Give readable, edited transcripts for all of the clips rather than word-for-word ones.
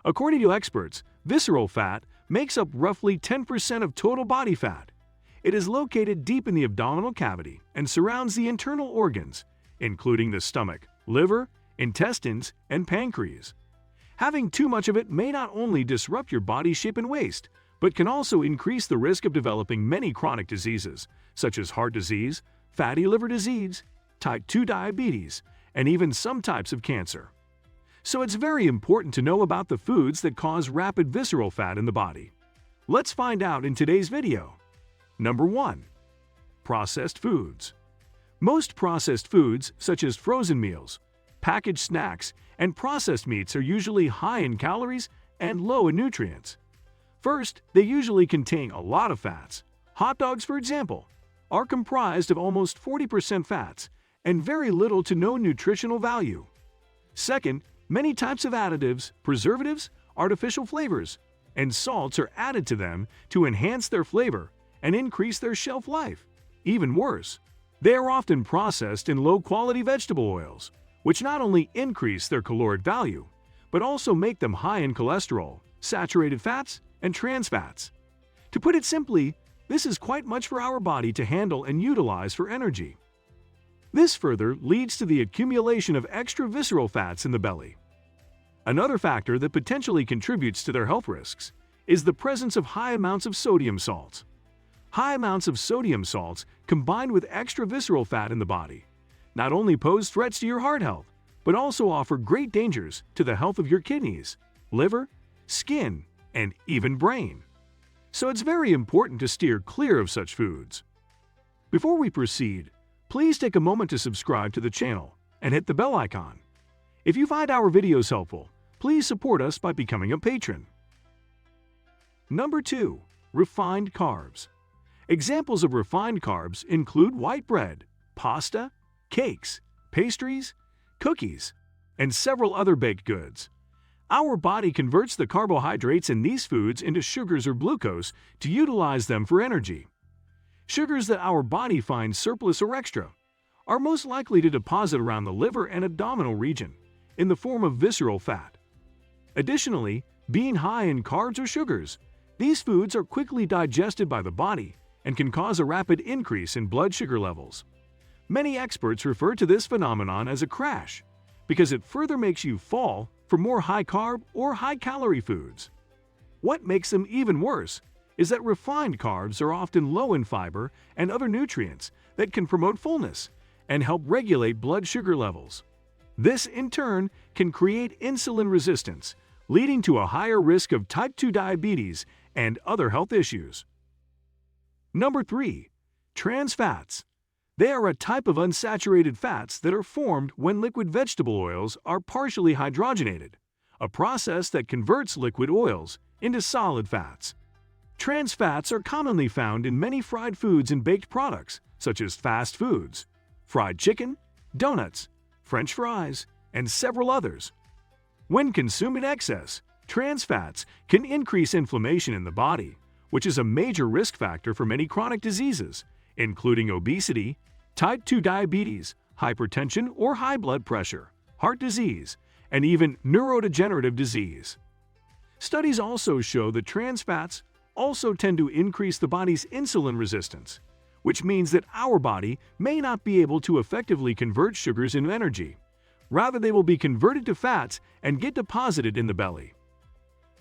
According to experts, visceral fat makes up roughly 10% of total body fat. It is located deep in the abdominal cavity and surrounds the internal organs, including the stomach, liver, intestines, and pancreas. Having too much of it may not only disrupt your body shape and waist, but can also increase the risk of developing many chronic diseases, such as heart disease, fatty liver disease, type 2 diabetes, and even some types of cancer. So it's very important to know about the foods that cause rapid visceral fat in the body. Let's find out in today's video. Number 1. Processed foods. Most processed foods, such as frozen meals, packaged snacks, and processed meats are usually high in calories and low in nutrients. First, they usually contain a lot of fats. Hot dogs, for example, are comprised of almost 40% fats and very little to no nutritional value. Second, many types of additives, preservatives, artificial flavors, and salts are added to them to enhance their flavor and increase their shelf life. Even worse, they are often processed in low-quality vegetable oils, which not only increase their caloric value, but also make them high in cholesterol, saturated fats, and trans fats. To put it simply, this is quite much for our body to handle and utilize for energy. This further leads to the accumulation of extra visceral fats in the belly. Another factor that potentially contributes to their health risks is the presence of high amounts of sodium salts. High amounts of sodium salts combined with extra visceral fat in the body not only pose threats to your heart health, but also offer great dangers to the health of your kidneys, liver, skin, and even brain. So it's very important to steer clear of such foods. Before we proceed, please take a moment to subscribe to the channel and hit the bell icon. If you find our videos helpful, please support us by becoming a patron. Number 2. Refined carbs. Examples of refined carbs include white bread, pasta, cakes, pastries, cookies, and several other baked goods. Our body converts the carbohydrates in these foods into sugars or glucose to utilize them for energy. Sugars that our body finds surplus or extra are most likely to deposit around the liver and abdominal region in the form of visceral fat. Additionally, being high in carbs or sugars, these foods are quickly digested by the body and can cause a rapid increase in blood sugar levels. Many experts refer to this phenomenon as a crash because it further makes you fall for more high-carb or high-calorie foods. What makes them even worse is that refined carbs are often low in fiber and other nutrients that can promote fullness and help regulate blood sugar levels. This, in turn, can create insulin resistance, leading to a higher risk of type 2 diabetes and other health issues. Number 3. Trans fats. They are a type of unsaturated fats that are formed when liquid vegetable oils are partially hydrogenated, a process that converts liquid oils into solid fats. Trans fats are commonly found in many fried foods and baked products, such as fast foods, fried chicken, donuts, French fries, and several others. When consumed in excess, trans fats can increase inflammation in the body, which is a major risk factor for many chronic diseases, including obesity, type 2 diabetes, hypertension or high blood pressure, heart disease, and even neurodegenerative disease. Studies also show that trans fats also tend to increase the body's insulin resistance, which means that our body may not be able to effectively convert sugars into energy. Rather, they will be converted to fats and get deposited in the belly.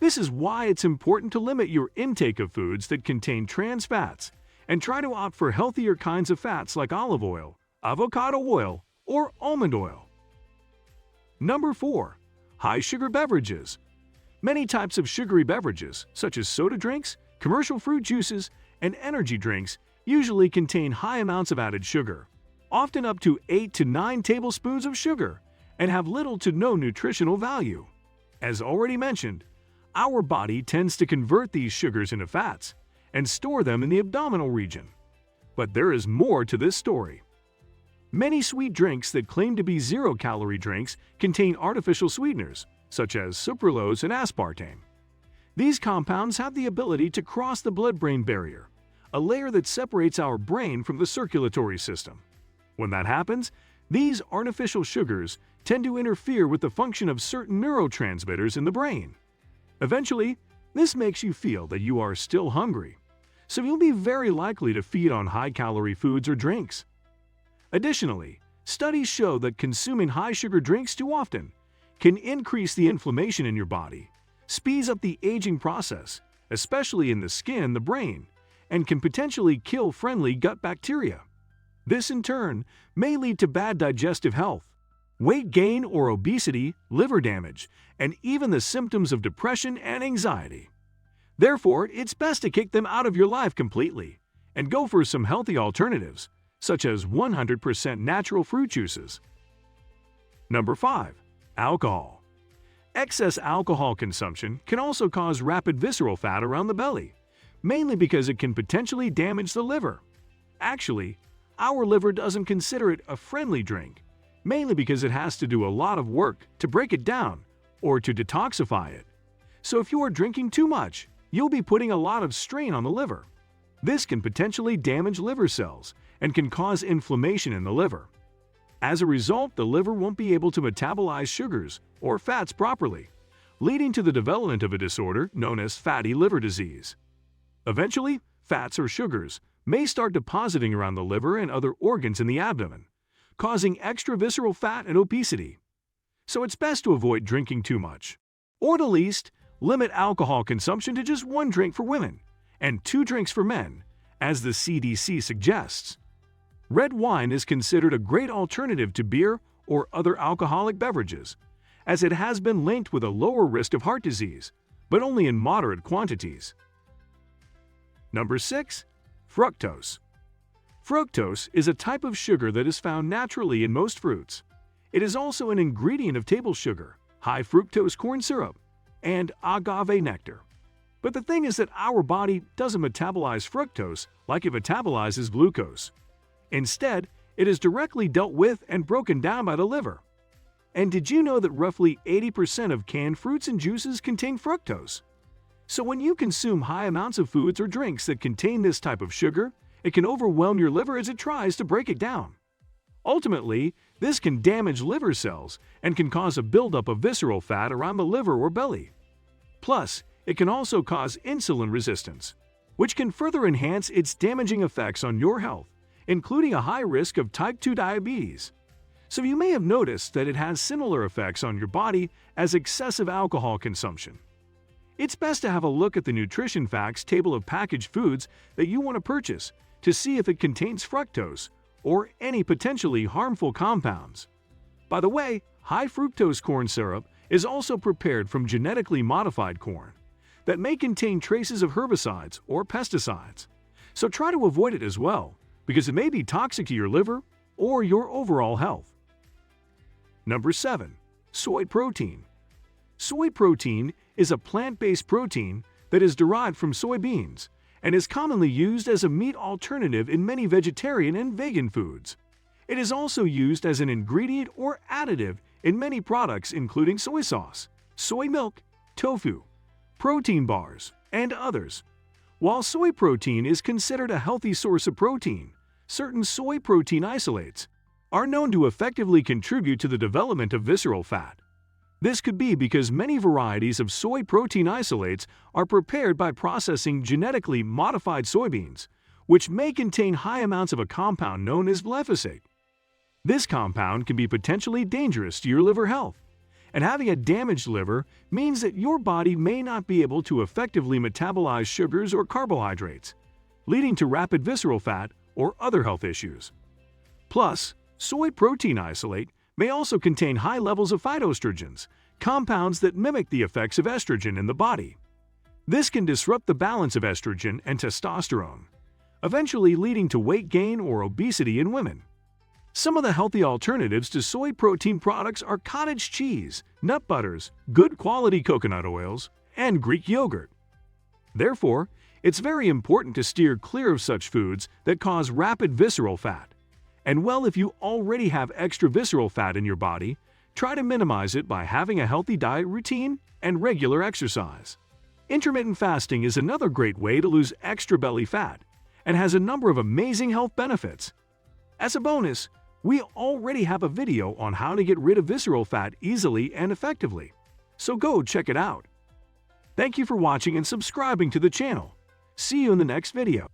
This is why it's important to limit your intake of foods that contain trans fats and try to opt for healthier kinds of fats like olive oil, avocado oil, or almond oil. Number 4. High-sugar beverages. Many types of sugary beverages, such as soda drinks, commercial fruit juices, and energy drinks, usually contain high amounts of added sugar, often up to 8 to 9 tablespoons of sugar, and have little to no nutritional value. As already mentioned, our body tends to convert these sugars into fats and store them in the abdominal region. But there is more to this story. Many sweet drinks that claim to be zero-calorie drinks contain artificial sweeteners, such as sucralose and aspartame. These compounds have the ability to cross the blood-brain barrier, a layer that separates our brain from the circulatory system. When that happens, these artificial sugars tend to interfere with the function of certain neurotransmitters in the brain. Eventually, this makes you feel that you are still hungry, so you'll be very likely to feed on high-calorie foods or drinks. Additionally, studies show that consuming high-sugar drinks too often can increase the inflammation in your body, speeds up the aging process, especially in the skin, the brain, and can potentially kill friendly gut bacteria. This, in turn, may lead to bad digestive health, weight gain or obesity, liver damage, and even the symptoms of depression and anxiety. Therefore, it's best to kick them out of your life completely and go for some healthy alternatives, such as 100% natural fruit juices. Number 5. Alcohol. Excess alcohol consumption can also cause rapid visceral fat around the belly, mainly because it can potentially damage the liver. Actually, our liver doesn't consider it a friendly drink, mainly because it has to do a lot of work to break it down or to detoxify it. So if you are drinking too much, you'll be putting a lot of strain on the liver. This can potentially damage liver cells and can cause inflammation in the liver. As a result, the liver won't be able to metabolize sugars or fats properly, leading to the development of a disorder known as fatty liver disease. Eventually, fats or sugars may start depositing around the liver and other organs in the abdomen, causing extra visceral fat and obesity. So it's best to avoid drinking too much, or at least limit alcohol consumption to just 1 drink for women and 2 drinks for men, as the CDC suggests. Red wine is considered a great alternative to beer or other alcoholic beverages, as it has been linked with a lower risk of heart disease, but only in moderate quantities. Number 6. Fructose. Fructose is a type of sugar that is found naturally in most fruits. It is also an ingredient of table sugar, high fructose corn syrup, and agave nectar. But the thing is that our body doesn't metabolize fructose like it metabolizes glucose. Instead, it is directly dealt with and broken down by the liver. And did you know that roughly 80% of canned fruits and juices contain fructose? So when you consume high amounts of foods or drinks that contain this type of sugar, it can overwhelm your liver as it tries to break it down. Ultimately, this can damage liver cells and can cause a buildup of visceral fat around the liver or belly. Plus, it can also cause insulin resistance, which can further enhance its damaging effects on your health, including a high risk of type 2 diabetes. So you may have noticed that it has similar effects on your body as excessive alcohol consumption. It's best to have a look at the nutrition facts table of packaged foods that you want to purchase to see if it contains fructose or any potentially harmful compounds. By the way, high fructose corn syrup is also prepared from genetically modified corn that may contain traces of herbicides or pesticides. So try to avoid it as well, because it may be toxic to your liver or your overall health. Number 7. Soy protein. Soy protein is a plant-based protein that is derived from soybeans and is commonly used as a meat alternative in many vegetarian and vegan foods. It is also used as an ingredient or additive in many products including soy sauce, soy milk, tofu, protein bars, and others. While soy protein is considered a healthy source of protein, certain soy protein isolates are known to effectively contribute to the development of visceral fat. This could be because many varieties of soy protein isolates are prepared by processing genetically modified soybeans, which may contain high amounts of a compound known as glyphosate. This compound can be potentially dangerous to your liver health, and having a damaged liver means that your body may not be able to effectively metabolize sugars or carbohydrates, leading to rapid visceral fat or other health issues. Plus, soy protein isolate may also contain high levels of phytoestrogens, compounds that mimic the effects of estrogen in the body. This can disrupt the balance of estrogen and testosterone, eventually leading to weight gain or obesity in women. Some of the healthy alternatives to soy protein products are cottage cheese, nut butters, good quality coconut oils, and Greek yogurt. Therefore, it's very important to steer clear of such foods that cause rapid visceral fat. And well, if you already have extra visceral fat in your body, try to minimize it by having a healthy diet routine and regular exercise. Intermittent fasting is another great way to lose extra belly fat and has a number of amazing health benefits. As a bonus, we already have a video on how to get rid of visceral fat easily and effectively, so go check it out. Thank you for watching and subscribing to the channel. See you in the next video.